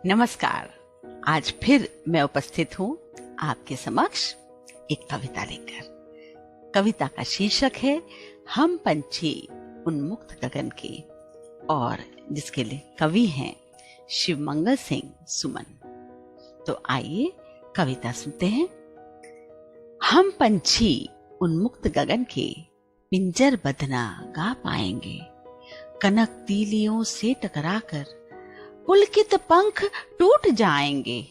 नमस्कार। आज फिर मैं उपस्थित हूँ आपके समक्ष एक कविता लेकर। कविता का शीर्षक है हम पंछी उन्मुक्त गगन के, और जिसके लिए कवि हैं शिवमंगल सिंह सुमन। तो आइए कविता सुनते हैं। हम पंछी उन्मुक्त गगन के, पिंजर बंधना गा पाएंगे। कनक तीलियों से टकराकर पुलकित पंख टूट जाएंगे।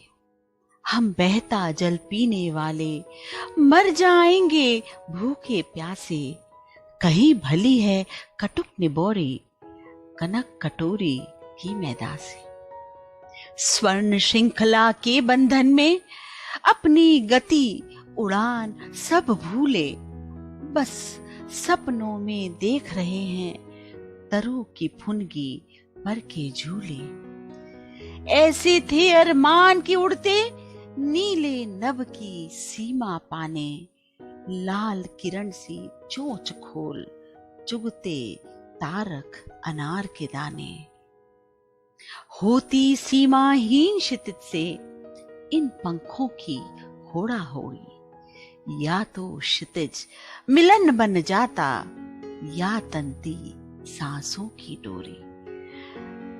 हम बहता जल पीने वाले मर जाएंगे भूखे प्यासे। कहीं भली है कटुक निबोरी, कनक कटोरी की मैदा से। स्वर्ण श्रृंखला के बंधन में अपनी गति उड़ान सब भूले। बस सपनों में देख रहे हैं तरु की फुनगी पर के झूले। ऐसे थे अरमान की उड़ते नीले नभ की सीमा पाने। लाल किरण सी चोंच खोल चुगते तारक अनार के दाने। होती सीमाहीन क्षितिज से इन पंखों की होड़ा होड़ी। या तो क्षितिज मिलन बन जाता, या तंती सांसों की डोरी।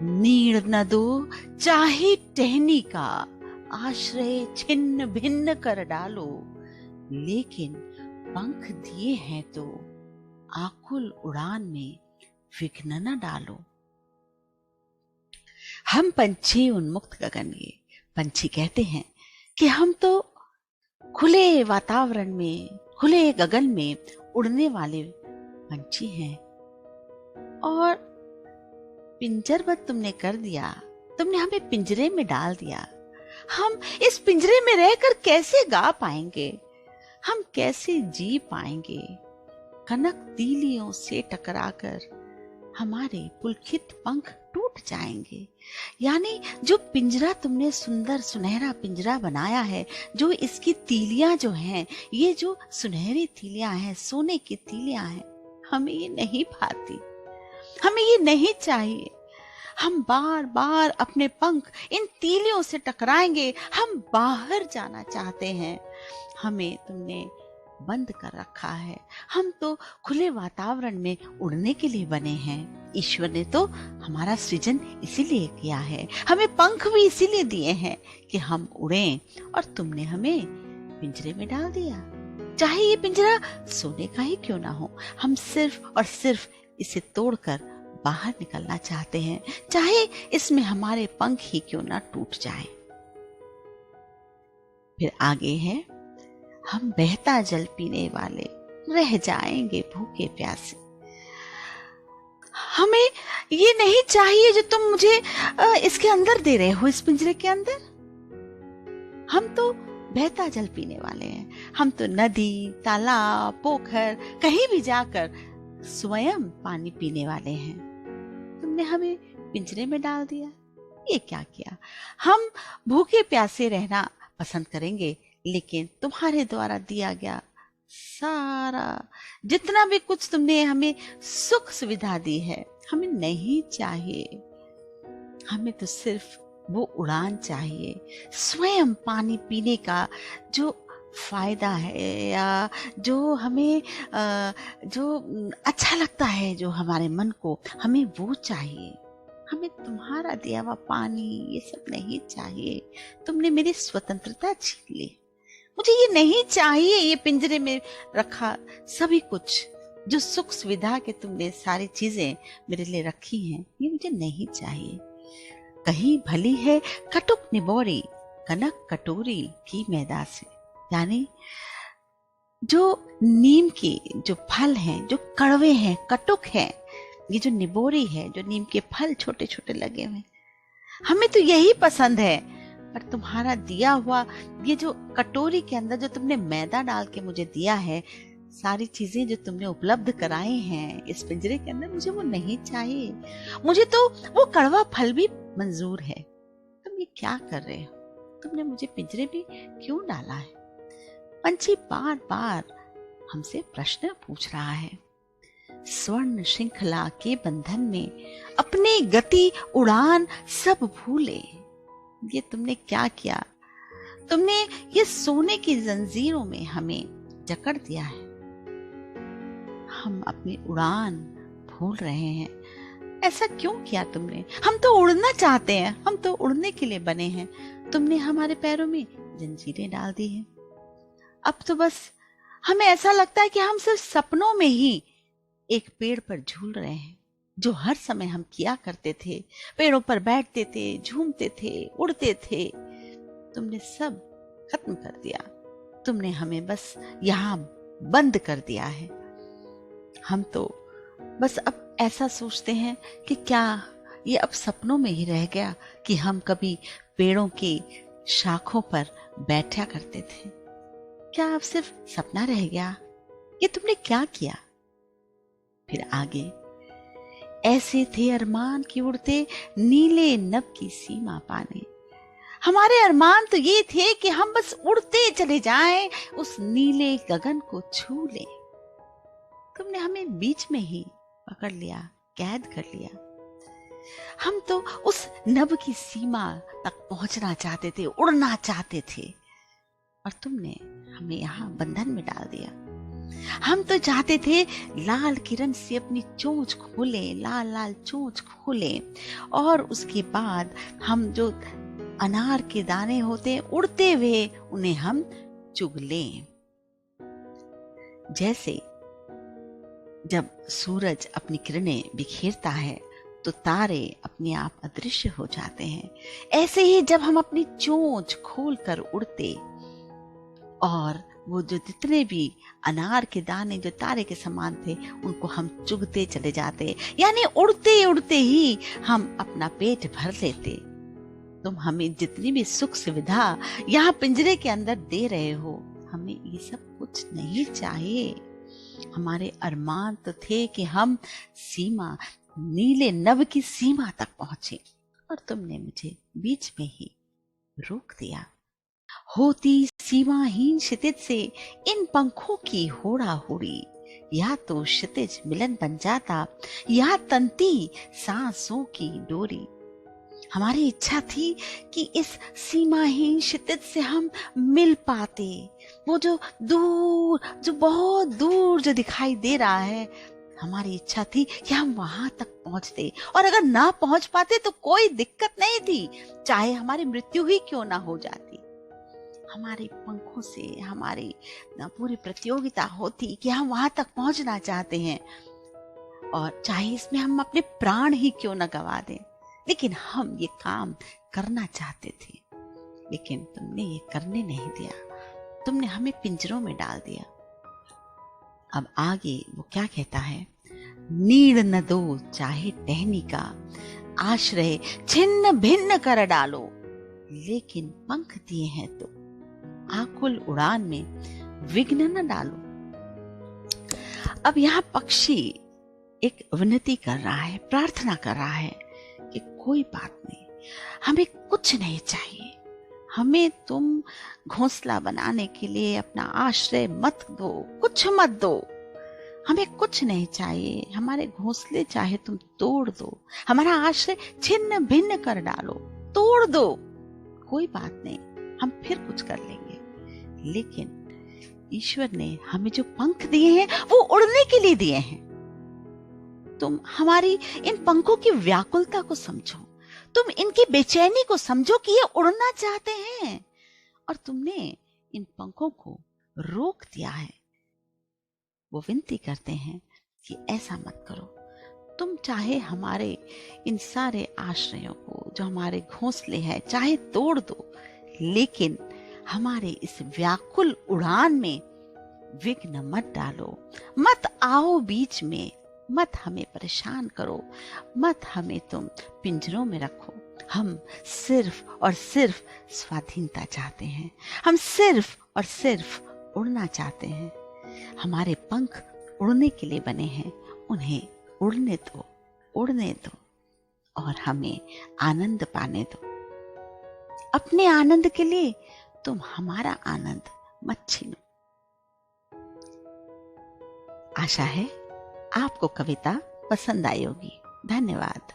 नीड़ न दो चाहे टहनी का, आश्रय छिन्न भिन्न कर डालो। लेकिन पंख दिए हैं तो आकुल उड़ान में विघ्न न डालो। हम पंछी उन्मुक्त गगन के। पंछी कहते हैं कि हम तो खुले वातावरण में, खुले गगन में उड़ने वाले पंछी हैं, और पिंजरबद्ध तुमने कर दिया। तुमने हमें पिंजरे में डाल दिया। हम इस पिंजरे में रहकर कैसे गा पाएंगे? हम कैसे जी पाएंगे? कनक तीलियों से टकराकर हमारे पुलकित पंख टूट जाएंगे। यानी जो पिंजरा तुमने सुंदर सुनहरा पिंजरा बनाया है, जो इसकी तीलियां जो हैं, ये जो सुनहरी तीलियां हैं, सोने की तीलियां हैं, हमें ये नहीं भाती, हमें ये नहीं चाहिए। हम बार बार अपने पंख इन तीलियों से टकराएंगे। हम बाहर जाना चाहते हैं, हमें तुमने बंद कर रखा है। हम तो खुले वातावरण में उड़ने के लिए बने हैं। ईश्वर ने तो हमारा सृजन इसीलिए किया है, हमें पंख भी इसीलिए दिए हैं कि हम उड़ें, और तुमने हमें पिंजरे में डाल दिया। चाहे ये पिंजरा सोने का ही क्यों ना हो, हम सिर्फ और सिर्फ इसे तोड़कर बाहर निकलना चाहते हैं, चाहे इसमें हमारे पंख ही क्यों ना टूट जाए। फिर आगे है, हम बहता जल पीने वाले रह जाएंगे भूखे प्यासे। हमें ये नहीं चाहिए जो तुम मुझे इसके अंदर दे रहे हो, इस पिंजरे के अंदर। हम तो बहता जल पीने वाले हैं। हम तो नदी, तालाब, पोखर कहीं भी जाकर स्वयं पानी पीने वाले हैं। तुमने हमें पिंजरे में डाल दिया, ये क्या किया? हम भूखे प्यासे रहना पसंद करेंगे, लेकिन तुम्हारे द्वारा दिया गया सारा जितना भी कुछ तुमने हमें सुख सुविधा दी है, हमें नहीं चाहिए। हमें तो सिर्फ वो उड़ान चाहिए, स्वयं पानी पीने का जो फायदा है, या जो हमें जो अच्छा लगता है, जो हमारे मन को, हमें वो चाहिए। हमें तुम्हारा दिया हुआ पानी ये सब नहीं चाहिए। तुमने मेरी स्वतंत्रता छीन ली। मुझे ये नहीं चाहिए, ये पिंजरे में रखा सभी कुछ, जो सुख सुविधा के तुमने सारी चीजें मेरे लिए रखी हैं, ये मुझे नहीं चाहिए। कहीं भली है कटुक निबोरी, कनक कटोरी की मैदा से। यानी जो नीम के जो फल हैं, जो कड़वे हैं, कटुक हैं, ये जो निबोरी है, जो नीम के फल छोटे छोटे लगे हुए, हमें तो यही पसंद है। पर तुम्हारा दिया हुआ ये जो कटोरी के अंदर जो तुमने मैदा डाल के मुझे दिया है, सारी चीजें जो तुमने उपलब्ध कराई हैं इस पिंजरे के अंदर, मुझे वो नहीं चाहिए। मुझे तो वो कड़वा फल भी मंजूर है। तुम ये क्या कर रहे हो? तुमने मुझे पिंजरे में क्यों डाला है? पंछी बार बार हमसे प्रश्न पूछ रहा है। स्वर्ण श्रृंखला के बंधन में अपनी गति उड़ान सब भूले। ये तुमने क्या किया? तुमने ये सोने की जंजीरों में हमें जकड़ दिया है। हम अपनी उड़ान भूल रहे हैं। ऐसा क्यों किया तुमने? हम तो उड़ना चाहते हैं, हम तो उड़ने के लिए बने हैं। तुमने हमारे पैरों में जंजीरें डाल दी हैं। अब तो बस हमें ऐसा लगता है कि हम सिर्फ सपनों में ही एक पेड़ पर झूल रहे हैं, जो हर समय हम किया करते थे। पेड़ों पर बैठते थे, झूमते थे, उड़ते थे। तुमने सब खत्म कर दिया। तुमने हमें बस यहाँ बंद कर दिया है। हम तो बस अब ऐसा सोचते हैं कि क्या ये अब सपनों में ही रह गया कि हम कभी पेड़ों की शाखों पर बैठा करते थे। क्या अब सिर्फ सपना रह गया? ये तुमने क्या किया? फिर आगे, ऐसे थे अरमान की उड़ते नीले नभ की सीमा पाने। हमारे अरमान तो ये थे कि हम बस उड़ते चले जाएं, उस नीले गगन को छू लें। तुमने हमें बीच में ही पकड़ लिया, कैद कर लिया। हम तो उस नभ की सीमा तक पहुंचना चाहते थे, उड़ना चाहते थे, और तुमने हमें यहाँ बंधन में डाल दिया। हम तो चाहते थे लाल किरण से अपनी चोंच खोले, लाल लाल चोंच खोले, और उसके बाद हम जो अनार के दाने होते उड़ते हुए उन्हें हम चुग लें। जैसे जब सूरज अपनी किरणें बिखेरता है तो तारे अपने आप अदृश्य हो जाते हैं, ऐसे ही जब हम अपनी चोंच खोलकर उड़ते और वो जो जितने भी अनार के दाने जो तारे के समान थे उनको हम चुगते चले जाते, यानी उड़ते उड़ते ही हम अपना पेट भर लेते। तुम हमें जितनी भी सुख सुविधा यहाँ पिंजरे के अंदर दे रहे हो, हमें ये सब कुछ नहीं चाहिए। हमारे अरमान तो थे कि हम सीमा, नीले नभ की सीमा तक पहुंचे, और तुमने मुझे बीच में ही रोक दिया। होती सीमाहीन क्षितिज से इन पंखों की होड़ा होड़ी, या तो क्षितिज मिलन बन जाता या तंती सांसों की डोरी। हमारी इच्छा थी कि इस सीमाहीन क्षितिज से हम मिल पाते। वो जो दूर, जो बहुत दूर जो दिखाई दे रहा है, हमारी इच्छा थी कि हम वहां तक पहुंचते, और अगर ना पहुंच पाते तो कोई दिक्कत नहीं थी, चाहे हमारी मृत्यु ही क्यों ना हो जाती। हमारे पंखों से हमारी पूरी प्रतियोगिता होती कि हम वहां तक पहुंचना चाहते हैं, और चाहे इसमें हम अपने प्राण ही क्यों ना गवा दें, लेकिन हम ये काम करना चाहते थे। लेकिन तुमने ये करने नहीं दिया, तुमने हमें पिंजरों में डाल दिया। अब आगे वो क्या कहता है, नीड़ न दो चाहे टहनी का, आश्रय छिन्न भिन्न कर डालो, लेकिन पंख दिए हैं तो आकुल उड़ान में विघ्न न डालो। अब यहाँ पक्षी एक विनती कर रहा है, प्रार्थना कर रहा है कि कोई बात नहीं, हमें कुछ नहीं चाहिए, हमें तुम घोंसला बनाने के लिए अपना आश्रय मत दो, कुछ मत दो, हमें कुछ नहीं चाहिए। हमारे घोंसले चाहे तुम तोड़ दो, हमारा आश्रय छिन्न भिन्न कर डालो, तोड़ दो, कोई बात नहीं, हम फिर कुछ कर लेंगे। लेकिन ईश्वर ने हमें जो पंख दिए हैं वो उड़ने के लिए दिए हैं। तुम हमारी इन पंखों की व्याकुलता को समझो, तुम इनकी बेचैनी को समझो कि ये उड़ना चाहते हैं, और तुमने इन पंखों को रोक दिया है। वो विनती करते हैं कि ऐसा मत करो, तुम चाहे हमारे इन सारे आश्रयों को, जो हमारे घोंसले हैं, चाहे तोड़ दो, लेकिन हमारे इस व्याकुल उड़ान में विघ्न मत डालो, मत आओ बीच में, मत हमें परेशान करो, मत हमें तुम पिंजरों में रखो। हम सिर्फ और सिर्फ स्वाधीनता चाहते हैं, हम सिर्फ और सिर्फ उड़ना चाहते हैं। हमारे पंख उड़ने के लिए बने हैं, उन्हें उड़ने दो, उड़ने दो, और हमें आनंद पाने दो। अपने आनंद के लिए तुम हमारा आनंद मत छीनो। आशा है आपको कविता पसंद आई होगी। धन्यवाद।